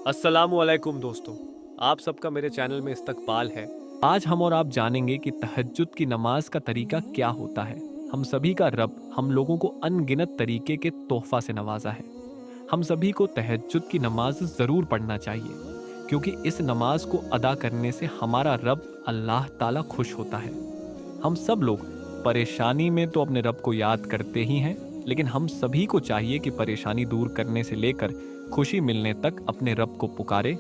अस्सलामुअलैकुम दोस्तों, आप सबका मेरे चैनल में इस्तकबाल है। आज हम और आप जानेंगे कि तहज्जुद की नमाज का तरीका क्या होता है। हम सभी का रब हम लोगों को अनगिनत तरीके के तोहफा से नवाजा है। हम सभी को तहज्जुद की नमाज ज़रूर पढ़ना चाहिए, क्योंकि इस नमाज को अदा करने से हमारा रब अल्लाह ताला खुश होता है। हम सब लोग परेशानी में तो अपने रब को याद करते ही हैं, लेकिन हम सभी को चाहिए कि परेशानी दूर करने से लेकर खुशी मिलने तक अपने रब को पुकारे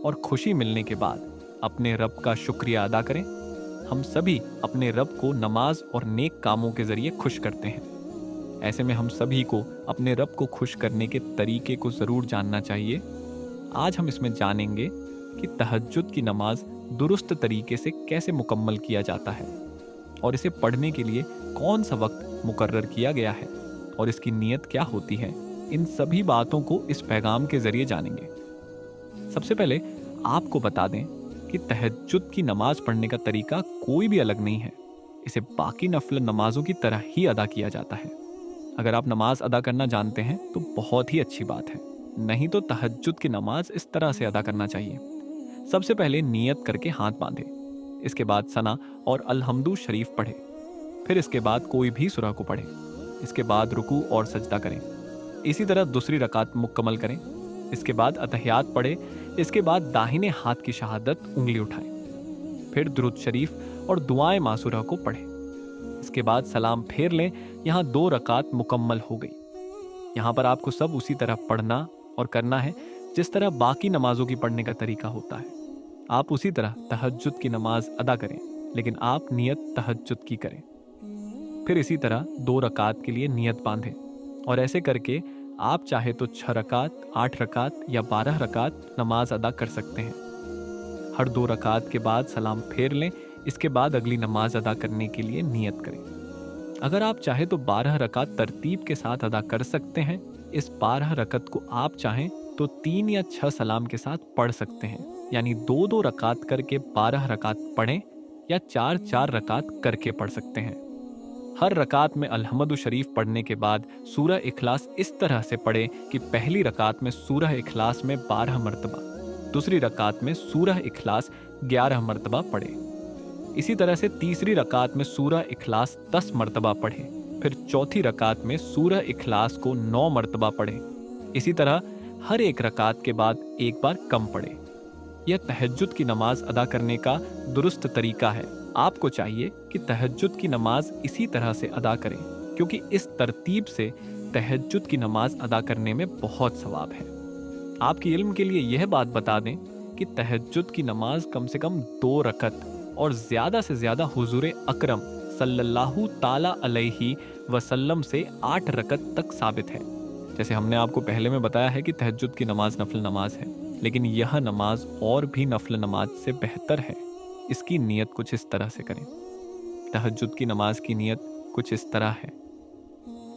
और खुशी मिलने के बाद अपने रब का शुक्रिया अदा करें। हम सभी अपने रब को नमाज और नेक कामों के जरिए खुश करते हैं। ऐसे में हम सभी को अपने रब को खुश करने के तरीके को ज़रूर जानना चाहिए। आज हम इसमें जानेंगे कि तहज्जुद की नमाज दुरुस्त तरीके से कैसे मुकम्मल किया जाता है और इसे पढ़ने के लिए कौन सा वक्त मुकर्रर किया गया है और इसकी नीयत क्या होती है। इन सभी बातों को इस पैगाम के जरिए जानेंगे। सबसे पहले आपको बता दें कि तहज्जुद की नमाज पढ़ने का तरीका कोई भी अलग नहीं है। इसे बाकी नफल नमाजों की तरह ही अदा किया जाता है। अगर आप नमाज अदा करना जानते हैं तो बहुत ही अच्छी बात है, नहीं तो तहज्जुद की नमाज इस तरह से अदा करना चाहिए। सबसे पहले नियत करके हाथ बांधे, इसके बाद सना और अलहम्दु शरीफ पढ़े, फिर इसके बाद कोई भी सूरह को पढ़े, इसके बाद रुकू और सजदा करें। इसी तरह दूसरी रकात मुकम्मल करें, इसके बाद अतहियात पढ़े, इसके बाद दाहिने हाथ की शहादत उंगली उठाएं, फिर दुरूद शरीफ और दुआएं मासूरा को पढ़ें। इसके बाद सलाम फेर लें। यहाँ 2 रकात मुकम्मल हो गई। यहाँ पर आपको सब उसी तरह पढ़ना और करना है जिस तरह बाकी नमाजों की पढ़ने का तरीका होता है। आप उसी तरह तहज्जुद की नमाज अदा करें, लेकिन आप नियत तहज्जुद की करें। फिर इसी तरह 2 रकात के लिए नियत बांधें और ऐसे करके आप चाहे तो 6 रकात, 8 रकात या 12 रकात नमाज अदा कर सकते हैं। हर 2 रकात के बाद सलाम फेर लें, इसके बाद अगली नमाज अदा करने के लिए नियत करें। अगर आप चाहे तो 12 रकात तरतीब के साथ अदा कर सकते हैं। इस 12 रकत को आप चाहें तो 3 या 6 सलाम के साथ पढ़ सकते हैं, यानी 2-2 रकात करके 12 रकात पढ़ें या 4-4 रकात करके पढ़ सकते हैं। हर रकात में अलहमदु शरीफ पढ़ने के बाद सूरह इखलास इस तरह से पढ़े कि पहली रकात में सूरह इखलास में 12 मरतबा, दूसरी रकात में सूरह इखलास 11 मरतबा पढ़े। इसी तरह से तीसरी रकात में सूरह इखलास 10 मरतबा पढ़े, फिर चौथी रकात में सूरह इखलास को 9 मरतबा पढ़े। इसी तरह हर एक रकात के बाद एक बार कम पढ़े। यह तहज्जुद की नमाज अदा करने का दुरुस्त तरीका है। आपको चाहिए कि तहज्जुद की नमाज इसी तरह से अदा करें, क्योंकि इस तरतीब से तहज्जुद की नमाज अदा करने में बहुत सवाब है। आपकी इल्म के लिए यह बात बता दें कि तहज्जुद की नमाज कम से कम 2 रकत और ज़्यादा से ज़्यादा हुजूर अकरम सल्लल्लाहु ताला अलैहि वसल्लम से 8 रकत तक साबित है। जैसे हमने आपको पहले में बताया है कि तहज्जुद की नमाज नफल नमाज है, लेकिन यह नमाज और भी नफल नमाज से बेहतर है। इसकी नीयत कुछ इस तरह से करें। तहज्जुद की नमाज की नीयत कुछ इस तरह है।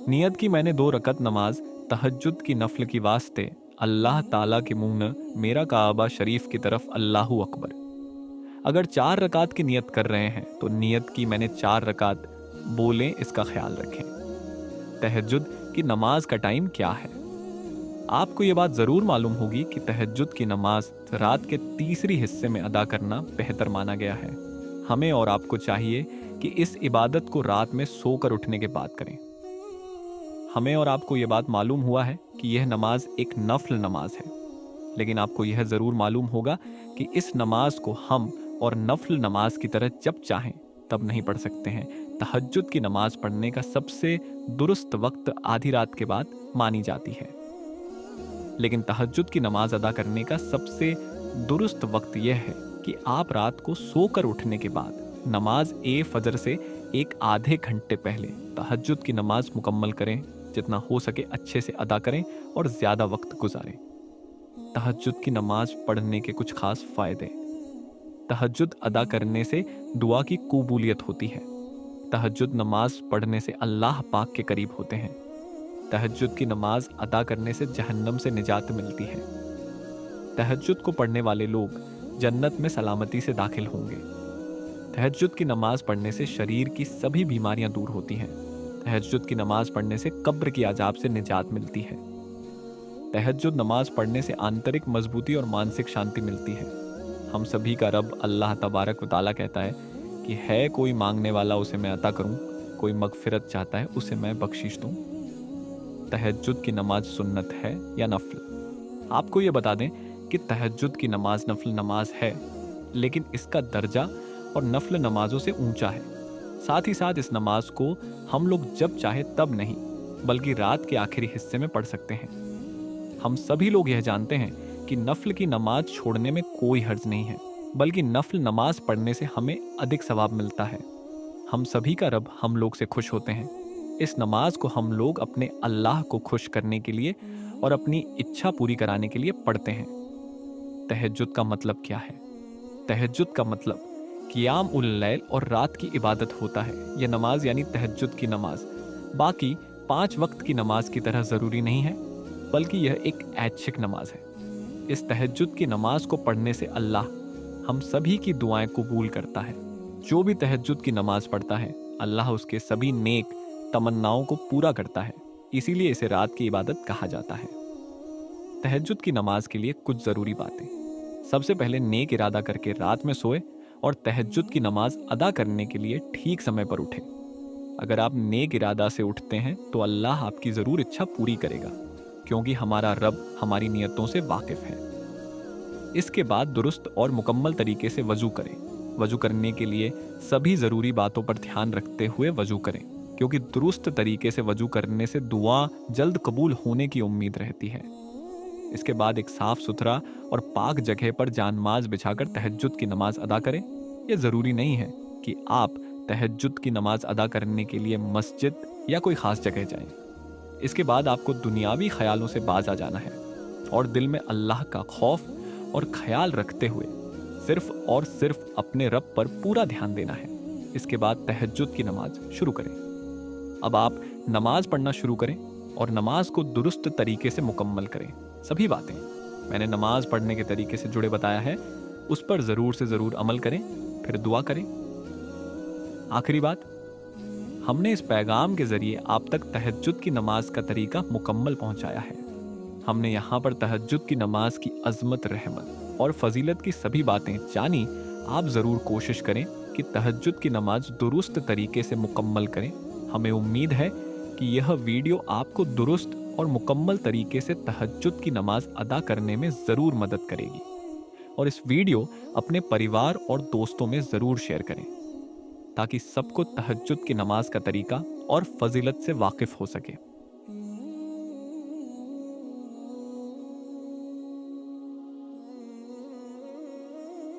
नीयत की मैंने 2 रकत नमाज तहज्जुद की नफल की वास्ते अल्लाह ताला के मुंह न मेरा काबा शरीफ की तरफ अल्लाहु अकबर। अगर 4 रकात की नियत कर रहे हैं तो नियत की मैंने 4 रकात बोलें, इसका ख्याल रखें। तहज्जुद की नमाज का टाइम क्या है? आपको ये बात ज़रूर मालूम होगी कि तहज्जुद की नमाज रात के तीसरी हिस्से में अदा करना बेहतर माना गया है। हमें और आपको चाहिए कि इस इबादत को रात में सोकर उठने के बाद करें। हमें और आपको ये बात मालूम हुआ है कि यह नमाज एक नफल नमाज है, लेकिन आपको यह ज़रूर मालूम होगा कि इस नमाज को हम और नफल नमाज की तरह जब चाहें तब नहीं पढ़ सकते हैं। तहज्जुद की नमाज पढ़ने का सबसे दुरुस्त वक्त आधी रात के बाद मानी जाती है, लेकिन तहज्जुद की नमाज अदा करने का सबसे दुरुस्त वक्त यह है कि आप रात को सोकर उठने के बाद नमाज ए फजर से एक आधे घंटे पहले तहज्जुद की नमाज मुकम्मल करें। जितना हो सके अच्छे से अदा करें और ज़्यादा वक्त गुजारें। तहज्जुद की नमाज पढ़ने के कुछ खास फ़ायदे। तहज्जुद अदा करने से दुआ की कबूलियत होती है। तहज्जुद नमाज पढ़ने से अल्लाह पाक के करीब होते हैं। तहज्जुद की नमाज अदा करने से जहन्नम से निजात मिलती है। तहज्जुद को पढ़ने वाले लोग जन्नत में सलामती से दाखिल होंगे। तहज्जुद की नमाज पढ़ने से शरीर की सभी बीमारियां दूर होती हैं। तहज्जुद की नमाज पढ़ने से कब्र की अजाब से निजात मिलती है। तहज्जुद नमाज पढ़ने से आंतरिक मजबूती और मानसिक शांति मिलती है। हम सभी का रब अल्लाह तबारक व तआला कहता है कि है कोई मांगने वाला उसे मैं अता करूं, कोई मगफिरत चाहता है उसे मैं बख्शिश दूं। तहज्जुद की नमाज सुन्नत है या नफल? आपको ये बता दें कि तहज्जुद की नमाज नफल नमाज है, लेकिन इसका दर्जा और नफल नमाजों से ऊंचा है। साथ ही साथ इस नमाज को हम लोग जब चाहे तब नहीं, बल्कि रात के आखिरी हिस्से में पढ़ सकते हैं। हम सभी लोग यह जानते हैं कि नफल की नमाज छोड़ने में कोई हर्ज नहीं है, बल्कि नफल नमाज पढ़ने से हमें अधिक सवाब मिलता है। हम सभी का रब हम लोग से खुश होते हैं। इस नमाज को हम लोग अपने अल्लाह को खुश करने के लिए और अपनी इच्छा पूरी कराने के लिए पढ़ते हैं। तहज्जुद का मतलब क्या है? तहज्जुद का मतलब क़ियाम उल लैल और रात की इबादत होता है। यह नमाज यानी तहज्जुद की नमाज बाकी 5 वक्त की नमाज की तरह ज़रूरी नहीं है, बल्कि यह एक ऐच्छिक नमाज है। इस तहज्जुद की नमाज को पढ़ने से अल्लाह हम सभी की दुआएं कबूल करता है। जो भी तहज्जुद की नमाज पढ़ता है, अल्लाह उसके सभी नेक तमन्नाओं को पूरा करता है। इसीलिए इसे रात की इबादत कहा जाता है। तहज्जुद की नमाज के लिए कुछ ज़रूरी बातें। सबसे पहले नेक इरादा करके रात में सोए और तहज्जुद की नमाज अदा करने के लिए ठीक समय पर उठें। अगर आप नेक इरादा से उठते हैं तो अल्लाह आपकी ज़रूर इच्छा पूरी करेगा, क्योंकि हमारा रब हमारी नियतों से वाकिफ है। इसके बाद दुरुस्त और मुकम्मल तरीके से वजू करें। वजू करने के लिए सभी ज़रूरी बातों पर ध्यान रखते हुए वजू करें, क्योंकि दुरुस्त तरीके से वजू करने से दुआ जल्द कबूल होने की उम्मीद रहती है। इसके बाद एक साफ सुथरा और पाक जगह पर जानमाज बिछाकर तहज्जुद की नमाज अदा करें। यह ज़रूरी नहीं है कि आप तहज्जुद की नमाज अदा करने के लिए मस्जिद या कोई ख़ास जगह जाएं। इसके बाद आपको दुनियावी ख्यालों से बाज आ जाना है और दिल में अल्लाह का खौफ और ख्याल रखते हुए सिर्फ और सिर्फ अपने रब पर पूरा ध्यान देना है। इसके बाद तहज्जुद की नमाज शुरू करें। अब आप नमाज पढ़ना शुरू करें और नमाज को दुरुस्त तरीके से मुकम्मल करें। सभी बातें मैंने नमाज पढ़ने के तरीके से जुड़े बताया है, उस पर ज़रूर से ज़रूर अमल करें, फिर दुआ करें। आखिरी बात, हमने इस पैगाम के ज़रिए आप तक तहज्जुद की नमाज का तरीका मुकम्मल पहुंचाया है। हमने यहाँ पर तहज्जुद की नमाज की अज़मत, रहमत और फजीलत की सभी बातें जानी। आप ज़रूर कोशिश करें कि तहज्जुद की नमाज दुरुस्त तरीके से मुकम्मल करें। हमें उम्मीद है कि यह वीडियो आपको दुरुस्त और मुकम्मल तरीके से तहज्जुद की नमाज अदा करने में ज़रूर मदद करेगी। और इस वीडियो अपने परिवार और दोस्तों में ज़रूर शेयर करें, ताकि सबको तहज्जुद की नमाज का तरीका और फजीलत से वाकिफ़ हो सके।